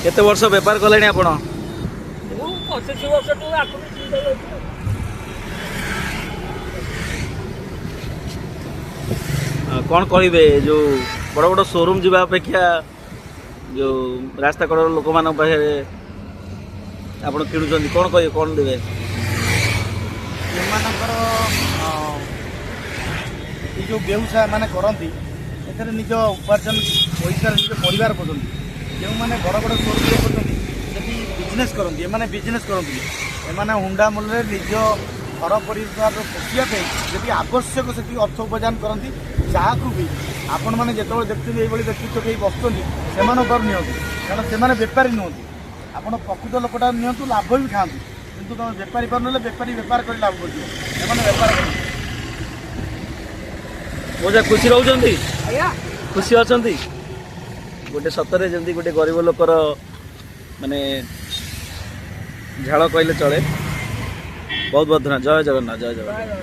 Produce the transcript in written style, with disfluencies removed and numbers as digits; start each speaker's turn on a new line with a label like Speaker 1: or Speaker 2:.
Speaker 1: केते वर्ष बेपार कले आपण
Speaker 2: ମୁଁ 25 ବର୍ଷଠୁ ଆଗରୁ ଚିନ୍ତା କରୁଛି।
Speaker 1: कौन कहे जो बड़ बड़ शोरूम जावा अपेक्षा जो रास्ता कड़ लोक मान पाखे आप किणुच्च कौन कहे कौन देवे
Speaker 3: एमानकर जो व्यवसाय माने करती एथरे निज उपार्जन पैसा निज परिवार पोषण जो मैंने बड़ बड़ शोरूम करते बिजनेस करती एमाने बिजनेस करती एमाने हुंडा मूल्य निज घर परिवार पोषिया जब आवश्यक से अर्थ उपार्जन करती जहाँ भी आपण मैंने जो देखते ये देखते कहीं बसुँच से नियंतु कारण से बेपारी नुहति आप प्रकृत लोकटा नियंतु लाभ भी खाती कितु तुम बेपारी पार ना बेपारी बेपार कर लाभ कर बेपार कर
Speaker 1: मजा खुशी रोच
Speaker 2: ଆଜ୍ଞା
Speaker 1: खुशी अच्छा गोटे सतरे जमी गोटे गरीब लोकर माने झाड़ कहले चले बहुत बहुत धन्यवाद जय जगन्नाथ जय जगन्नाथ।